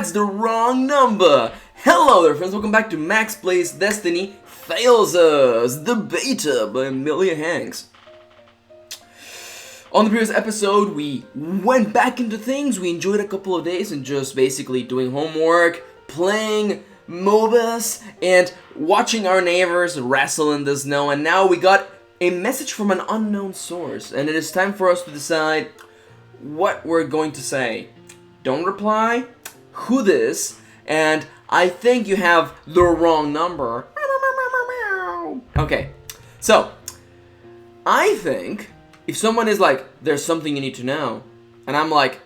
That's the wrong number! Hello there friends, welcome back to Max Plays Destiny Fails Us, the beta by Guido Henkel. On the previous episode, we went back into things, we enjoyed a couple of days and just basically doing homework, playing MOBAs, and watching our neighbors wrestle in the snow, and now we got a message from an unknown source, and it is time for us to decide what we're going to say. Don't reply, who this, and I think you have the wrong number. Okay, so, I think if someone is like, there's something you need to know, and I'm like,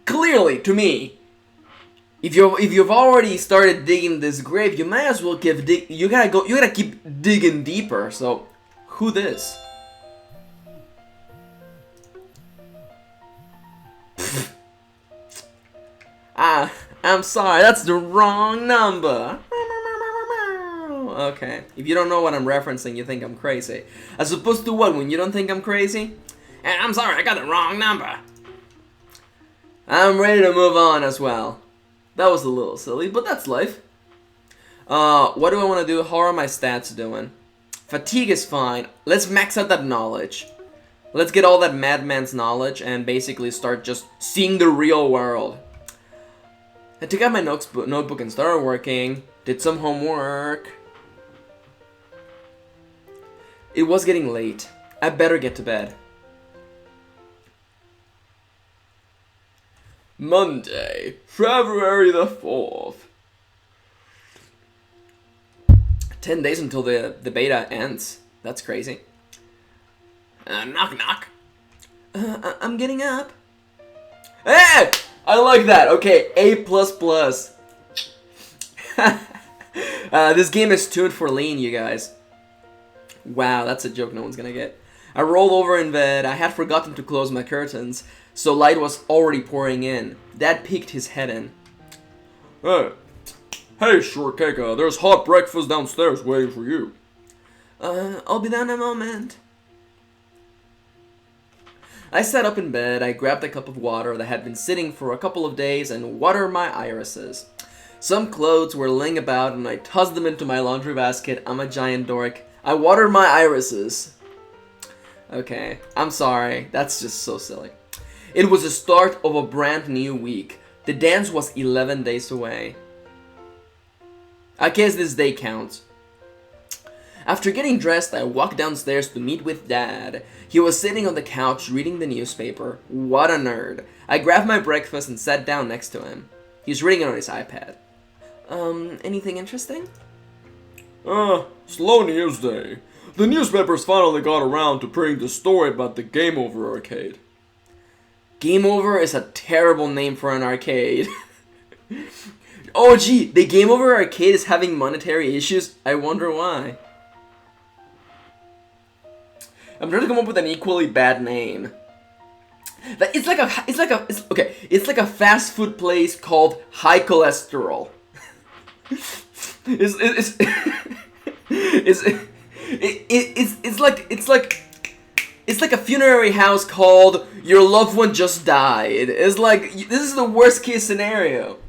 clearly, to me, if you've already started digging this grave, you might as well you gotta keep digging deeper, so, who this? I'm sorry, that's the wrong number. Okay, if you don't know what I'm referencing, you think I'm crazy. As opposed to what, when you don't think I'm crazy? I'm sorry, I got the wrong number. I'm ready to move on as well. That was a little silly, but that's life. What do I want to do? How are my stats doing? Fatigue is fine. Let's max out that knowledge. Let's get all that madman's knowledge and basically start just seeing the real world. I took out my notebook and started working. Did some homework. It was getting late. I better get to bed. Monday, February the 4th. 10 days until the beta ends. That's crazy. Knock knock. I'm getting up. Hey! I like that. Okay, A++. This game is tuned for lean, you guys. Wow, that's a joke no one's gonna get. I rolled over in bed. I had forgotten to close my curtains, so light was already pouring in. Dad peeked his head in. Hey, shortcake, there's hot breakfast downstairs waiting for you. I'll be down in a moment. I sat up in bed, I grabbed a cup of water that had been sitting for a couple of days and watered my irises. Some clothes were laying about and I tossed them into my laundry basket. I'm a giant dork. I watered my irises. Okay, I'm sorry. That's just so silly. It was the start of a brand new week. The dance was 11 days away. I guess this day counts. After getting dressed, I walked downstairs to meet with Dad. He was sitting on the couch reading the newspaper. What a nerd. I grabbed my breakfast and sat down next to him. He's reading it on his iPad. Anything interesting? Slow news day. The newspapers finally got around to printing the story about the Game Over arcade. Game Over is a terrible name for an arcade. Oh gee, the Game Over arcade is having monetary issues? I wonder why. I'm trying to come up with an equally bad name. It's like a fast food place called High Cholesterol. It's like a funerary house called Your Loved One Just Died. It's like, this is the worst case scenario.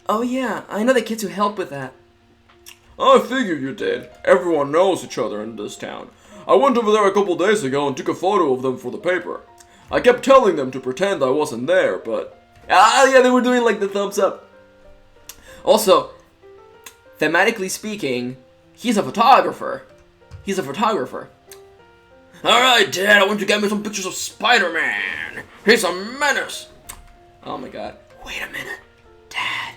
Oh yeah, I know the kids who help with that. I figured you did. Everyone knows each other in this town. I went over there a couple days ago and took a photo of them for the paper. I kept telling them to pretend I wasn't there, but... yeah, they were doing like the thumbs up. Also, thematically speaking, he's a photographer. He's a photographer. Alright, Dad, I want you to get me some pictures of Spider-Man. He's a menace. Oh my god. Wait a minute. Dad,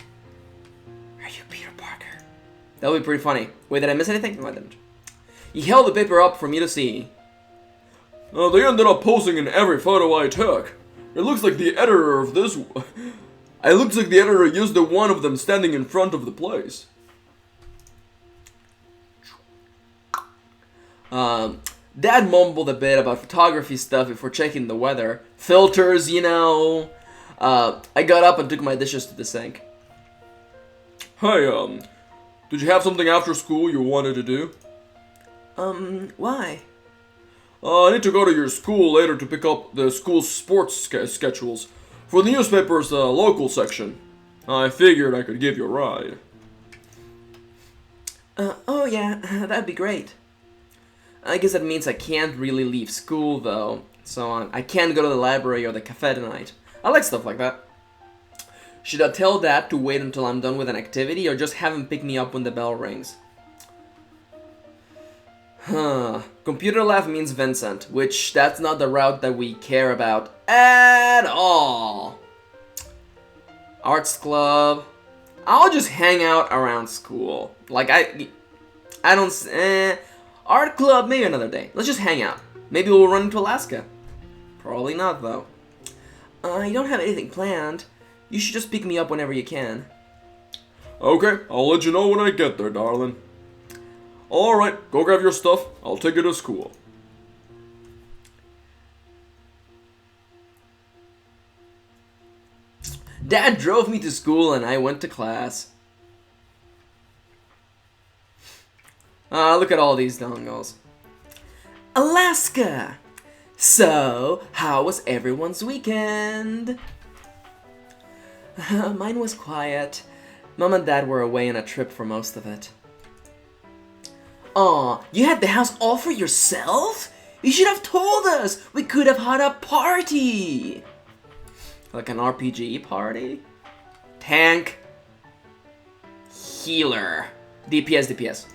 are you Peter Parker? That would be pretty funny. Wait, did I miss anything? No, I didn't. He held the paper up for me to see. They ended up posing in every photo I took. It looks like the editor of this... It looks like the editor used the one of them standing in front of the place. Dad mumbled a bit about photography stuff before checking the weather. Filters, you know. I got up and took my dishes to the sink. Hey, did you have something after school you wanted to do? Why? I need to go to your school later to pick up the school's sports schedules for the newspaper's local section. I figured I could give you a ride. Oh yeah, that'd be great. I guess that means I can't really leave school though, so I can't go to the library or the cafe tonight. I like stuff like that. Should I tell Dad to wait until I'm done with an activity, or just have him pick me up when the bell rings? Computer lab means Vincent, which that's not the route that we care about at all. Arts club. I'll just hang out around school. Like, I don't, art club, maybe another day. Let's just hang out. Maybe we'll run into Alaska. Probably not, though. You don't have anything planned. You should just pick me up whenever you can. Okay, I'll let you know when I get there, darling. Alright, go grab your stuff. I'll take you to school. Dad drove me to school and I went to class. Look at all these dongles. Alaska! So, how was everyone's weekend? Mine was quiet. Mom and Dad were away on a trip for most of it. Aw, you had the house all for yourself? You should have told us! We could have had a party! Like an RPG party? Tank. Healer. DPS.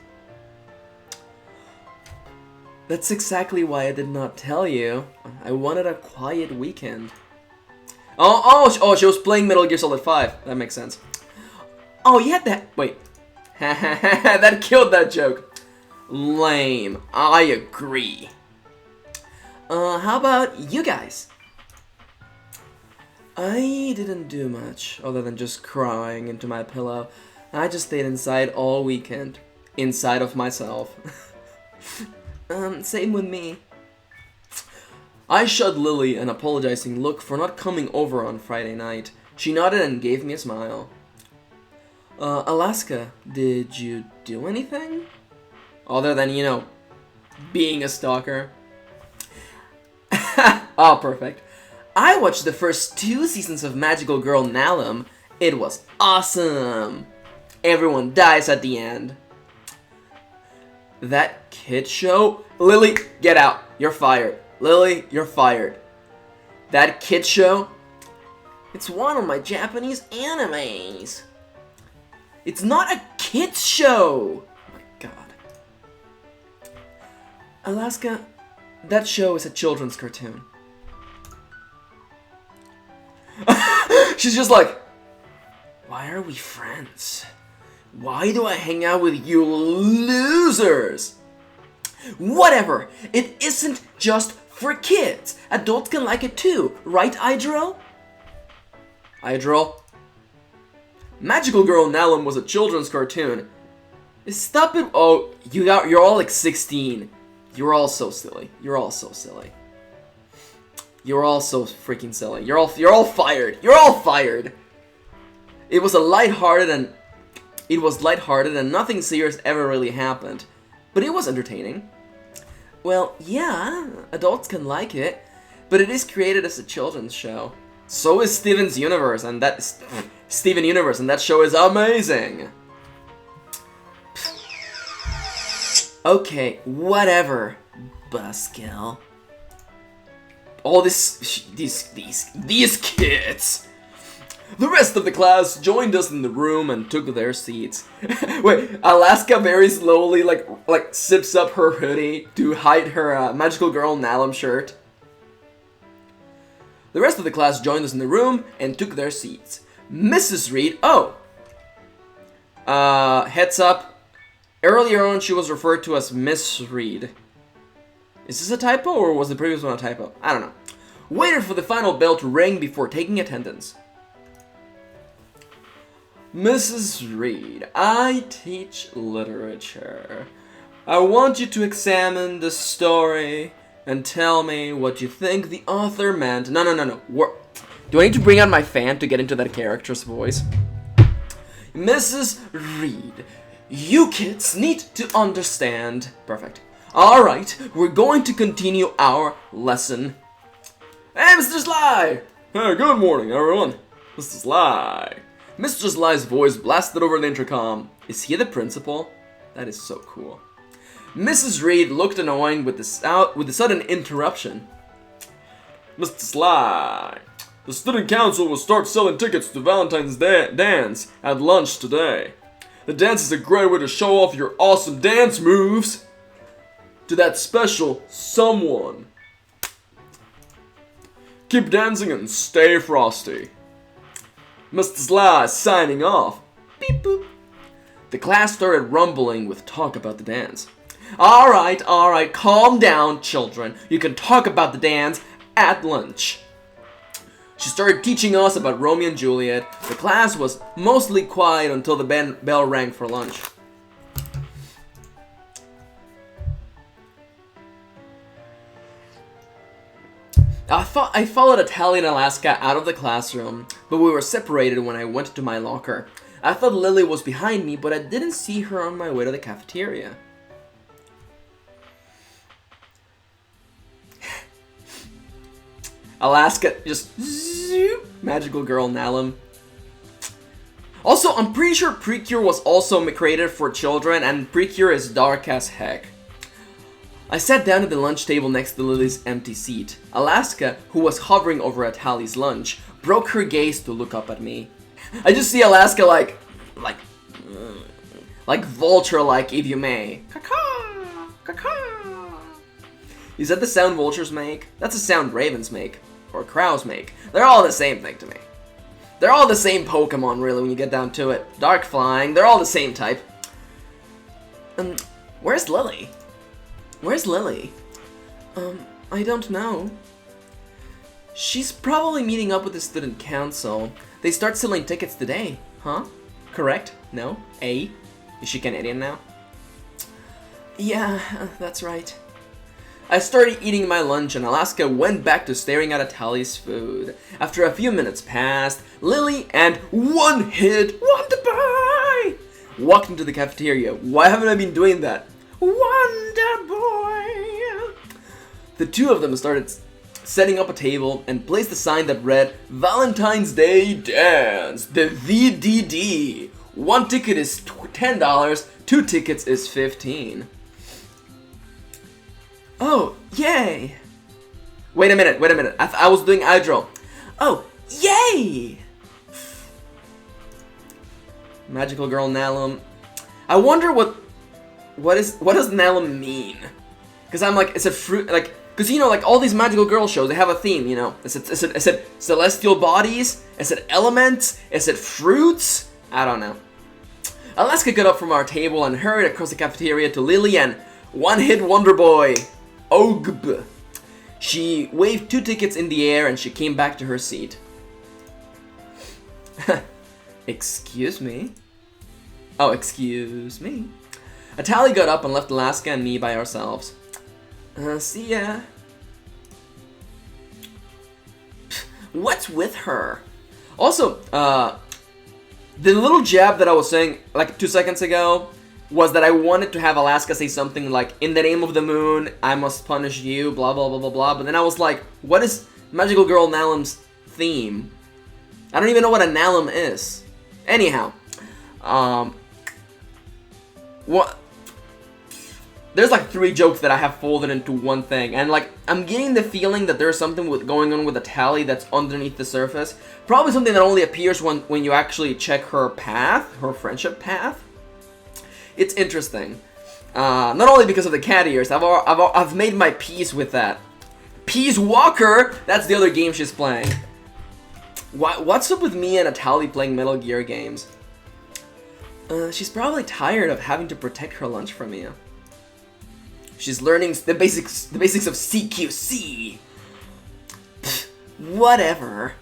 That's exactly why I did not tell you. I wanted a quiet weekend. Oh, she was playing Metal Gear Solid 5. That makes sense. Oh, you had that. Wait. That killed that joke. Lame. I agree. How about you guys? I didn't do much other than just crying into my pillow. I just stayed inside all weekend. Inside of myself. Same with me. I showed Lily an apologizing look for not coming over on Friday night. She nodded and gave me a smile. Alaska, did you do anything? Other than, you know, being a stalker? Oh, perfect. I watched the first 2 seasons of Magical Girl Nalum. It was awesome. Everyone dies at the end. That kid show? Lily, get out. You're fired. Lily, you're fired. That kid show? It's one of my Japanese animes. It's not a kid's show. Oh my god. Alaska, that show is a children's cartoon. She's just like, why are we friends? Why do I hang out with you losers? Whatever, it isn't just for kids. Adults can like it too, right, Idril? Idril? Magical Girl Nalum was a children's cartoon. Stop it. Oh, you're all like 16. You're all so silly. You're all so silly. You're all so freaking silly. You're all fired. You're all fired. It was lighthearted and nothing serious ever really happened. But it was entertaining. Well, yeah, adults can like it, but it is created as a children's show. So is Steven Universe, and that show is amazing. Okay, whatever, buzzkill. All these kids. The rest of the class joined us in the room and took their seats. Wait, Alaska very slowly like zips up her hoodie to hide her Magical Girl Nalum shirt. The rest of the class joined us in the room and took their seats. Mrs. Reed, heads up. Earlier on she was referred to as Miss Reed. Is this a typo or was the previous one a typo? I don't know. Waited for the final bell to ring before taking attendance. Mrs. Reed, I teach literature. I want you to examine the story and tell me what you think the author meant. No. Do I need to bring out my fan to get into that character's voice? Mrs. Reed, you kids need to understand. Perfect. Alright, we're going to continue our lesson. Hey, Mr. Sly! Hey, good morning, everyone. Mr. Sly. Mr. Sly's voice blasted over the intercom. Is he the principal? That is so cool. Mrs. Reed looked annoyed with the sudden interruption. Mr. Sly, the student council will start selling tickets to Valentine's dance at lunch today. The dance is a great way to show off your awesome dance moves to that special someone. Keep dancing and stay frosty. Mr. Sly signing off. Beep boop. The class started rumbling with talk about the dance. Alright, calm down, children. You can talk about the dance at lunch. She started teaching us about Romeo and Juliet. The class was mostly quiet until the bell rang for lunch. I followed Atali and Alaska out of the classroom, but we were separated when I went to my locker. I thought Lily was behind me, but I didn't see her on my way to the cafeteria. Alaska just zoop, magical girl Nalum. Also, I'm pretty sure Precure was also created for children, and Precure is dark as heck. I sat down at the lunch table next to Lily's empty seat. Alaska, who was hovering over Atali's lunch, broke her gaze to look up at me. I just see Alaska like vulture-like, if you may. Caw-caw, caw-caw. Is that the sound vultures make? That's the sound ravens make. Or crows make. They're all the same thing to me. They're all the same Pokemon, really, when you get down to it. Dark flying, they're all the same type. Where's Lily? Where's Lily? I don't know. She's probably meeting up with the student council. They start selling tickets today, huh? Correct? No? A? Is she Canadian now? Yeah, that's right. I started eating my lunch and Alaska went back to staring at Atali's food. After a few minutes passed, Lily and One-Hit Wonderboy walked into the cafeteria. Why haven't I been doing that? Wonderboy! The two of them started setting up a table and placed a sign that read, Valentine's Day Dance, the VDD. One ticket is $10, 2 tickets is $15. Oh, yay! Wait a minute. I was doing Hydro. Oh, yay! Magical girl Nalum. I wonder what does Nalum mean? Because I'm like, it's a fruit, like, because you know, like all these magical girl shows, they have a theme, you know. Is it celestial bodies? Is it elements? Is it fruits? I don't know. Alaska got up from our table and hurried across the cafeteria to Lily and One-Hit Wonder Boy. Ogb. She waved 2 tickets in the air and she came back to her seat. Excuse me? Oh, excuse me. Atali got up and left Alaska and me by ourselves. See ya. What's with her? Also, the little jab that I was saying like 2 seconds ago was that I wanted to have Alaska say something like, in the name of the moon, I must punish you, blah, blah, blah, blah, blah. But then I was like, what is Magical Girl Nalum's theme? I don't even know what a Nalum is. Anyhow, there's like 3 jokes that I have folded into one thing, and like, I'm getting the feeling that there's something going on with Atali that's underneath the surface. Probably something that only appears when you actually check her path, her friendship path. It's interesting. Not only because of the cat ears, I've made my peace with that. Peace Walker! That's the other game she's playing. What's up with me and Atali playing Metal Gear games? She's probably tired of having to protect her lunch from you. She's learning the basics of CQC. Pfft, whatever.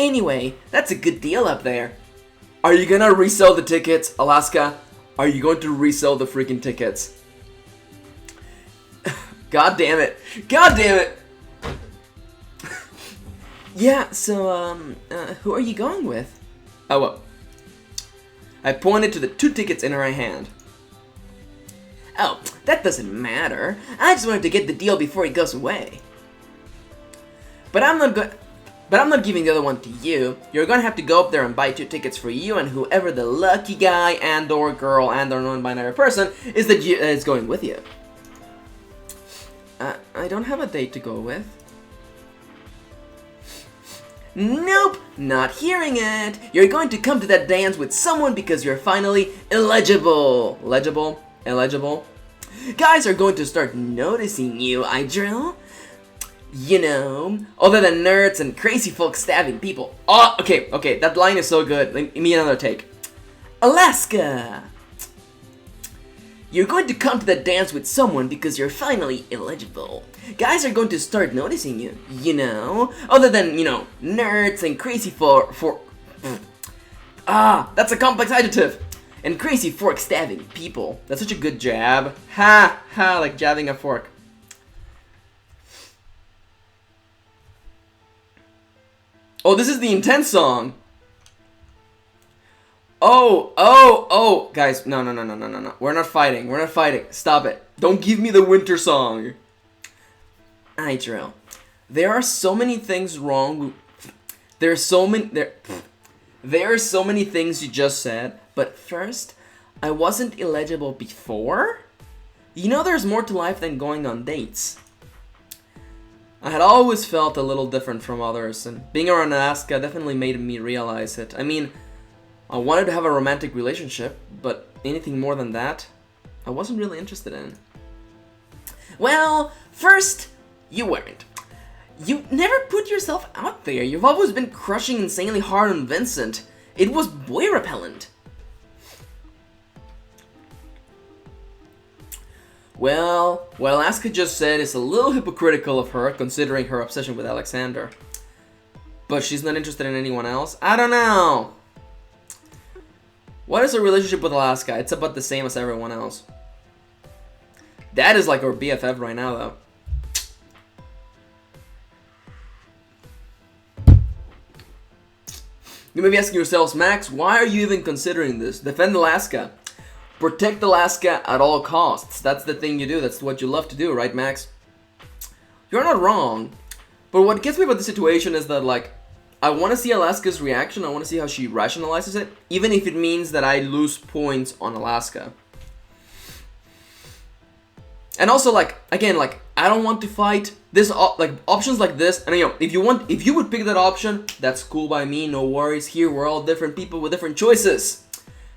Anyway, that's a good deal up there. Are you gonna resell the tickets, Alaska? Are you going to resell the freaking tickets? God damn it. God damn it! Yeah, so, who are you going with? Oh, well. I pointed to the 2 tickets in her hand. Oh, that doesn't matter. I just wanted to get the deal before it goes away. But I'm not giving the other one to you. You're gonna have to go up there and buy 2 tickets for you and whoever the lucky guy and or girl and or non-binary person is that is going with you. I don't have a date to go with. Nope, not hearing it. You're going to come to that dance with someone because you're finally illegible. Illegible? Guys are going to start noticing you, Idril. You know, other than nerds and crazy folks stabbing people. Oh, okay, that line is so good. Let me another take. Alaska! You're going to come to that dance with someone because you're finally illegible. Guys are going to start noticing you, you know, other than, you know, nerds and crazy that's a complex adjective. And crazy fork stabbing people. That's such a good jab. Ha, like jabbing a fork. Oh, this is the intense song. Oh, guys, no. We're not fighting. Stop it. Don't give me the winter song. Idril, there are so many things wrong. There are so many things you just said. But first, I wasn't illegible before. You know, there's more to life than going on dates. I had always felt a little different from others, and being around Alaska definitely made me realize it. I mean, I wanted to have a romantic relationship, but anything more than that, I wasn't really interested in. Well, first, you weren't. You never put yourself out there. You've always been crushing insanely hard on Vincent. It was boy repellent. Well, what Alaska just said is a little hypocritical of her, considering her obsession with Alexander. But she's not interested in anyone else? I don't know. What is her relationship with Alaska? It's about the same as everyone else. That is like our BFF right now, though. You may be asking yourselves, Max, why are you even considering this? Defend Alaska. Protect Alaska at all costs. That's the thing you do. That's what you love to do, right, Max? You're not wrong. But what gets me about the situation is that, like, I want to see Alaska's reaction. I want to see how she rationalizes it, even if it means that I lose points on Alaska. And also, like, again, like, I don't want to fight this, like, options like this. And, you know, if you would pick that option, that's cool by me. No worries. Here, we're all different people with different choices.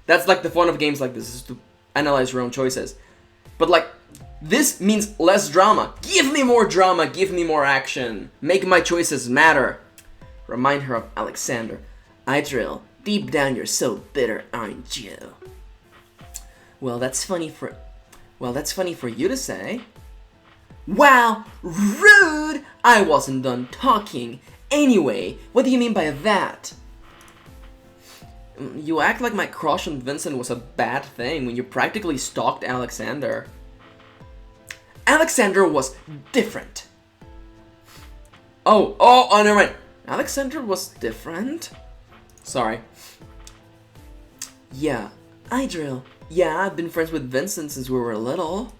That's like the fun of games like this, is to analyze your own choices. But like, this means less drama. Give me more drama, give me more action. Make my choices matter. Remind her of Alexander. Idril, deep down you're so bitter, aren't you? Well, that's funny for you to say. Wow, rude! I wasn't done talking. Anyway, what do you mean by that? You act like my crush on Vincent was a bad thing when you practically stalked Alexander. Alexander was different. Oh, never mind. Alexander was different? Sorry. Yeah, Idril. Yeah, I've been friends with Vincent since we were little.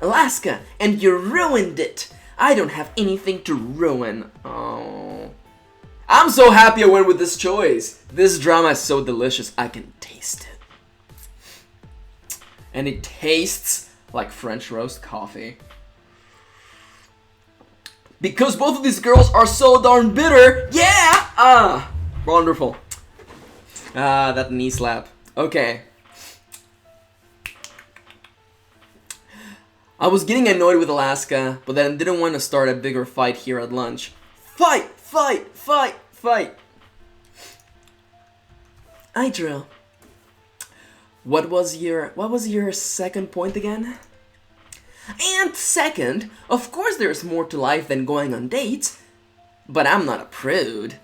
Alaska, and you ruined it. I don't have anything to ruin. Oh. I'm so happy I went with this choice. This drama is so delicious, I can taste it. And it tastes like French roast coffee. Because both of these girls are so darn bitter. Yeah! Wonderful. That knee slap. Okay. I was getting annoyed with Alaska, but then didn't want to start a bigger fight here at lunch. Fight! Idril, what was your second point again? And second, of course there's more to life than going on dates, but I'm not a prude.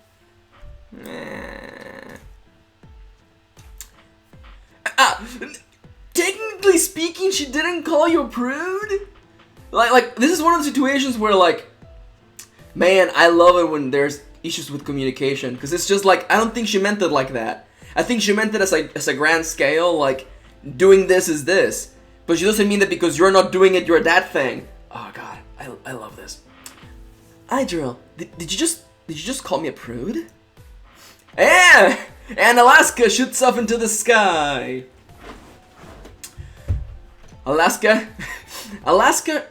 Technically speaking, she didn't call you a prude? Like this is one of the situations where, like, man, I love it when there's issues with communication, because it's just like, I don't think she meant it like that. I think she meant it as a grand scale, like, doing this is this. But she doesn't mean that because you're not doing it, you're that thing. Oh god, I love this. Idrill, did you just call me a prude? Yeah! And Alaska shoots up into the sky. Alaska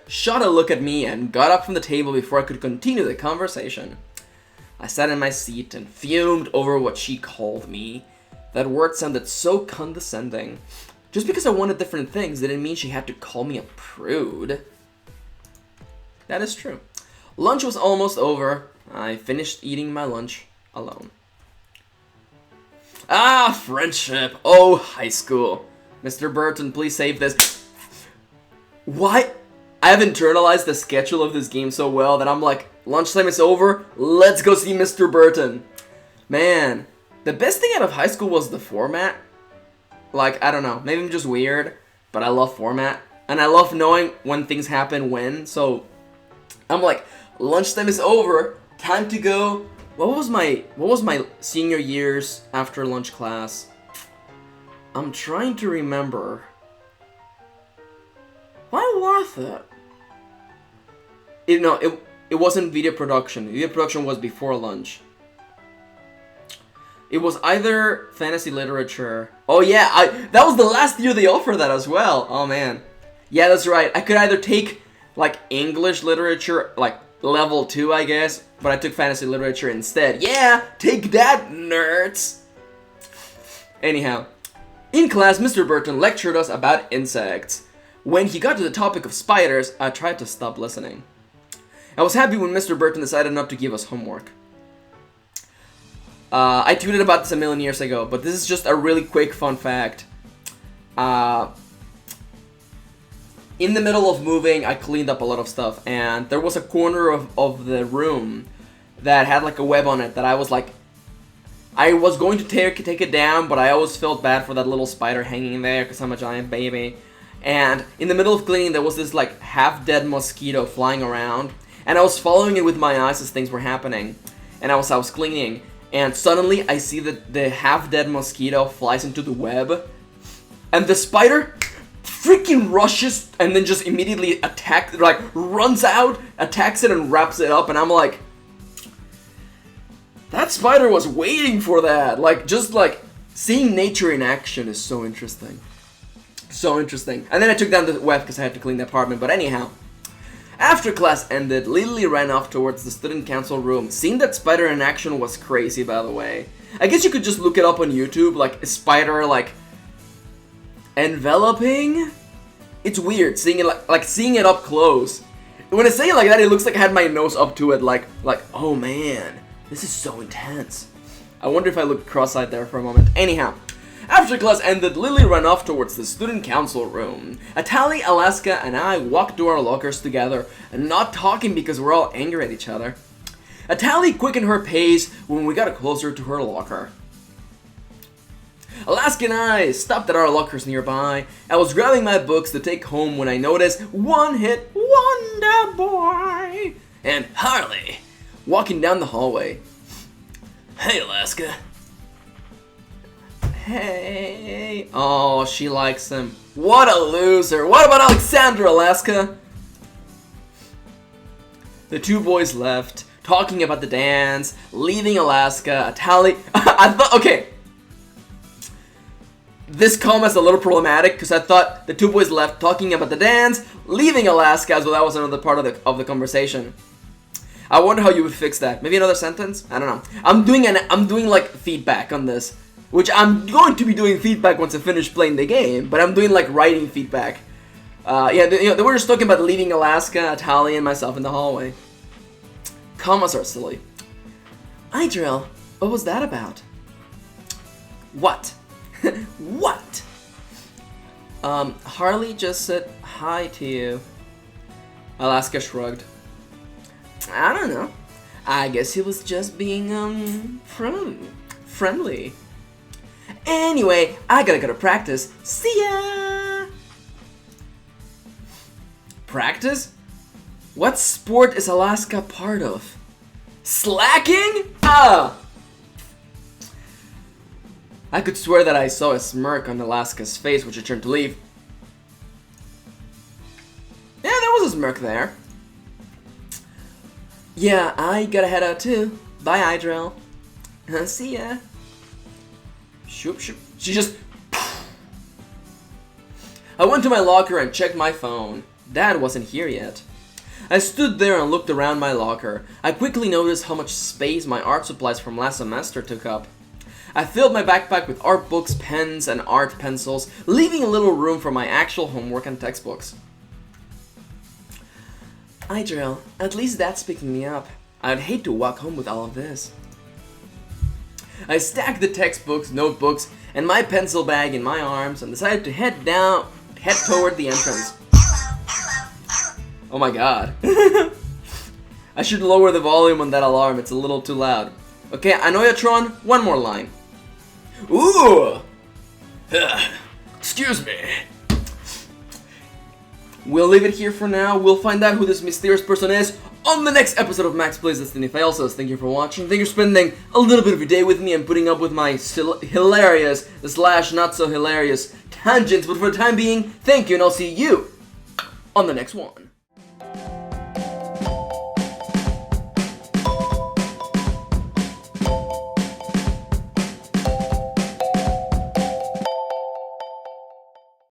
shot a look at me and got up from the table before I could continue the conversation. I sat in my seat and fumed over what she called me. That word sounded so condescending. Just because I wanted different things didn't mean she had to call me a prude. That is true. Lunch was almost over. I finished eating my lunch alone. Ah, friendship. Oh, high school. Mr. Burton, please save this. Why? I have internalized the schedule of this game so well that I'm like, lunchtime is over, let's go see Mr. Burton. Man, the best thing out of high school was the format. Like, I don't know, maybe I'm just weird, but I love format. And I love knowing when things happen when, so I'm like, lunchtime is over, time to go. What was my senior year's after lunch class? I'm trying to remember. Why was it? It wasn't video production. Video production was before lunch. It was either fantasy literature. Oh yeah, that was the last year they offered that as well. Oh man. Yeah, that's right. I could either take like English literature, like level 2, I guess, but I took fantasy literature instead. Yeah, take that, nerds. Anyhow, in class, Mr. Burton lectured us about insects. When he got to the topic of spiders, I tried to stop listening. I was happy when Mr. Burton decided not to give us homework. I tweeted about this a million years ago, but this is just a really quick fun fact. In the middle of moving, I cleaned up a lot of stuff, and there was a corner of the room that had like a web on it that I was like, I was going to take it down, but I always felt bad for that little spider hanging there because I'm a giant baby. And in the middle of cleaning, there was this like half-dead mosquito flying around, and I was following it with my eyes as things were happening. And I was cleaning, and suddenly I see that the half-dead mosquito flies into the web, and the spider freaking rushes and then just immediately runs out, attacks it, and wraps it up. And I'm like, that spider was waiting for that. Just seeing nature in action is so interesting. So interesting. And then I took down the web because I had to clean the apartment. But anyhow, after class ended, Lily ran off towards the student council room. Seeing that spider in action was crazy, by the way. I guess you could just look it up on YouTube, like a spider enveloping. It's weird seeing it seeing it up close. When I say it like that, it looks like I had my nose up to it, like oh man, this is so intense. I wonder if I looked cross-eyed there for a moment. Anyhow, after class ended, Lily ran off towards the student council room. Atali, Alaska, and I walked to our lockers together, and not talking because we're all angry at each other. Atali quickened her pace when we got closer to her locker. Alaska and I stopped at our lockers nearby. I was grabbing my books to take home when I noticed One-Hit Wonder Boy and Harley walking down the hallway. Hey, Alaska. Hey. Oh, she likes him. What a loser. What about Alexandra, Alaska? The two boys left, talking about the dance, leaving Alaska. Atali. Okay. This comment's a little problematic because I thought the two boys left talking about the dance, leaving Alaska, as well that was another part of the conversation. I wonder how you would fix that. Maybe another sentence? I don't know. I'm doing like feedback on this, which I'm going to be doing feedback once I finish playing the game, but I'm doing like writing feedback. They were just talking about leaving Alaska, Atali, and myself in the hallway. Commas are silly. Idrill, what was that about? What? What? Harley just said hi to you. Alaska shrugged. I don't know. I guess he was just being, friendly. Anyway, I gotta go to practice. See ya! Practice? What sport is Alaska part of? I could swear that I saw a smirk on Alaska's face when she turned to leave. Yeah, there was a smirk there. Yeah, I gotta head out too. Bye, Idril. See ya. Shoop, shoop. She just... I went to my locker and checked my phone. Dad wasn't here yet. I stood there and looked around my locker. I quickly noticed how much space my art supplies from last semester took up. I filled my backpack with art books, pens, and art pencils, leaving a little room for my actual homework and textbooks. Idril, at least that's picking me up. I'd hate to walk home with all of this. I stacked the textbooks, notebooks, and my pencil bag in my arms and decided to head toward the entrance. Oh my god. I should lower the volume on that alarm, it's a little too loud. Okay, Anoyatron, one more line. Ooh! Excuse me. We'll leave it here for now. We'll find out who this mysterious person is on the next episode of Max Plays Destiny Fails. So thank you for watching. Thank you for spending a little bit of your day with me and putting up with my hilarious / not so hilarious tangents. But for the time being, thank you and I'll see you on the next one.